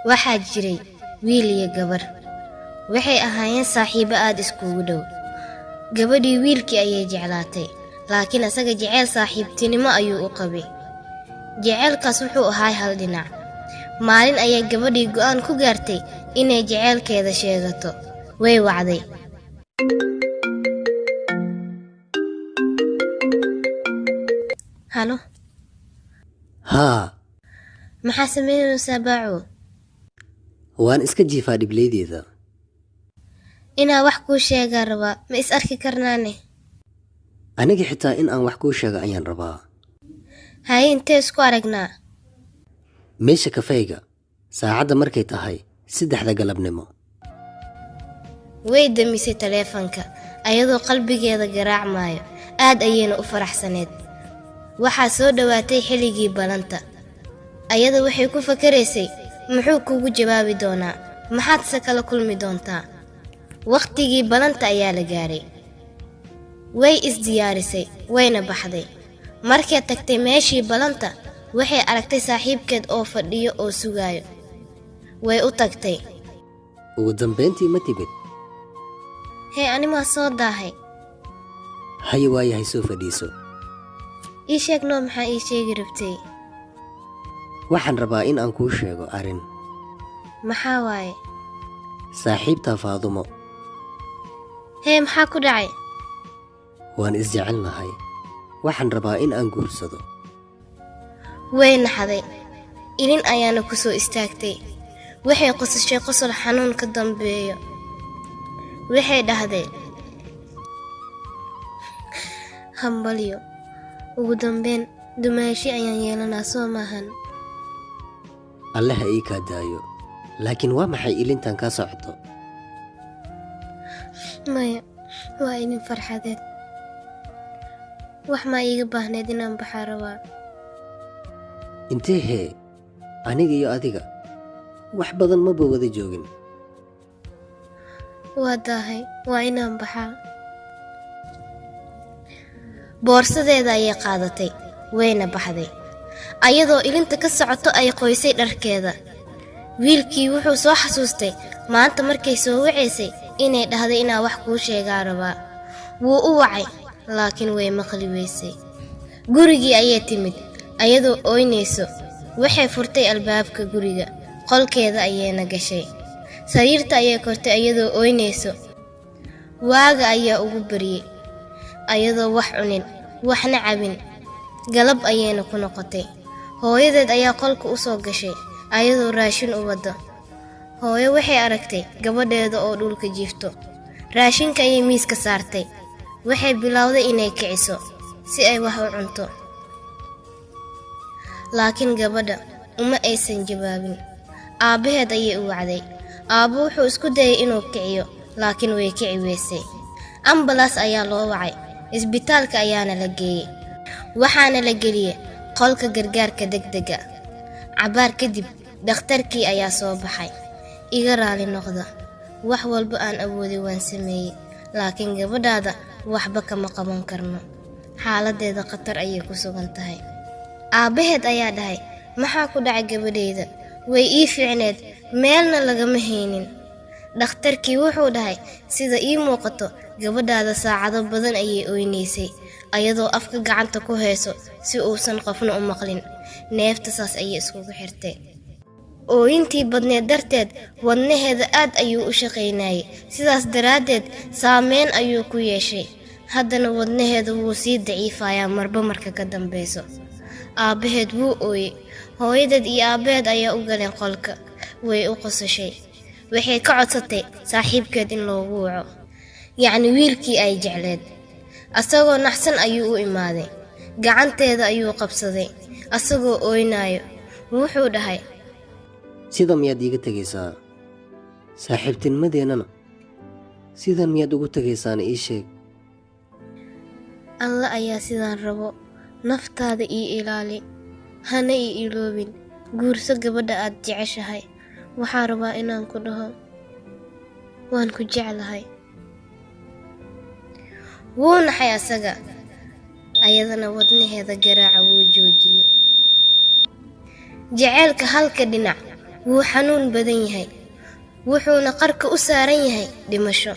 waxaa jiray wiil iyo gabar. waxay ahaayeen saaxiibo aad iskugu dhow. gabadhii wiilkii ayay jeclaatay, laakiin asaga jeceyl saaxiibtinimo ayuu u qabay. jeceylkaas wuxuu ahaa hal dhinac. maalin ayay gabadhii go'aan ku gaartay inay jeceylkeeda sheegato. way wacday. halo, haa, maxaa sameynaysaa baaco? waan iska jiifaa dhiblaydeeda. inaa wax kuu sheegaa rabaa, ma is arki karnaane? aniga xitaa in aan wax kuu sheego ayaan rabaa. haye intee isku aragnaa? meesha kafeyga, saacadda markay tahay 3 galabnimo. way damisay taleefanka ayadoo qalbigeeda garaacmaayo. aad ayayna u faraxsaneed. waxaa soo dhowaatay xilligii balanta. ayada waxay ku fakaraysay muxuu kugu jawaabi doonaa, maxaadse kala kulmi doontaa. wakhtigii balanta ayaa la gaaray. way isdiyaarisay wayna baxday. markay tagtay meeshii balanta waxay aragtay saaxiibkeed oo fadhiyo oo sugaayo. way u tagtay. ugu dambayntii ma timid? hee, animaa soo daahay. haye waayahay, soo fadhiiso. ii sheeg noo, maxaa ii sheegi rabtay? waxaan rabaa in aan kuu sheego arrin. maxaa waaye? saaxiibtaa Faadumo. hee, maxaa ku dhacay? waan isjecelnahay. waxaan rabaa in aan guursado. way naxday. ilin ayaana ku soo istaagtay. waxay qosashay qosol xanuun ka dambeeyo. waxay dhahday, hambalyo, ugu dambeyn dumaashi ayaan yeelanaa soo maahan. alle ha ii kaa daayo. laakiin waa maxay ilintan kaa socoto? maya, waa idin farxadeed. wax maa iiga baahneed inaan baxaa rabaa. intee hee? aniga iyo adiga wax badan maba wada joogin. waa daahay, waa inaan baxaa. boorsadeeda ayay qaadatay wayna baxday. ayadoo ilinta ka socoto ay qoysay dharkeeda. wiilkii wuxuu soo xasuustay maanta markay soo wacaysay inay dhahday inaa wax kuu sheegaa rabaa. wuu u wacay, laakiin way maqli weysay. gurigii ayay timid ayadoo ooynayso. waxay furtay albaabka guriga, qolkeeda ayayna gashay. sariirta ayay kortay ayadoo ooynayso. waaga ayaa ugu baryey ayadoo wax cunin waxna cabin. galab ayayna ku noqotay. hooyadeed ayaa qolka u soo gashay ayadoo raashin u wado. hooyo waxay aragtay gabadheeda oo dhulka jiifto. raashinka ayay miiska saartay. waxay bilowday inay kiciso si ay wax u cunto. laakiin gabadha uma aysan jawaabin. aabbaheed ayay u wacday. aabbo wuxuu isku dayay inuu kiciyo, laakiin way kici weysay. ambalaas ayaa loo wacay. isbitaalka ayaana la geeyey. waxaana la geliyey qolka gargaarka degdega. cabaar kadib dhakhtarkii ayaa soo baxay. iga raali noqda, wax walba aan awooday waan sameeyey, laakiin gabadhaada waxba kama qaban karno. xaaladeeda khatar ayay ku sugan tahay. aabbaheed ayaa dhahay, maxaa ku dhacay gabadheyda? way ii fiicneed, meelna lagama haynin. dhakhtarkii wuxuu dhahay, sida ii muuqato gabadhaada saacado badan ayay oynaysay ayadoo afka gacanta ku hayso si uusan qofna u maqlin. neefta saas ayay iskugu xirtay. ooyintii badneed darteed wadnaheeda aad ayuu u shaqaynayay. sidaas daraaddeed saameyn ayuu ku yeeshay. haddana wadnaheeda wuu sii daciifayaa marba marka ka dambayso. aabbaheed wuu ooyey. hooyadeed iyo aabbaheed ayaa u galeen qolka. way u qosashay. waxay ka codsatay saaxiibkeed in loogu waco, yacni wiilkii ay jecleed. asagoo naxsan ayuu u imaaday. gacanteeda ayuu qabsaday asagoo ooynaayo. wuxuu dhahay, sida miyaad iiga tegaysaa? saaxiibtinimadeennana sidan miyaad ugu tegaysaana ii sheeg. alla ayaa sidaan rabo. naftaada ii ilaali, hana ii iloobin. guurso gabadha aad jeceshahay. waxaa rabaa inaan ku dhaho waan ku jeclahay. wuu naxay asaga. ayadana wadnaheeda garaaca wuu joojiyey. jaceylka halka dhinac wuu xanuun badan yahay wuxuuna qarka u saaran yahay dhimasho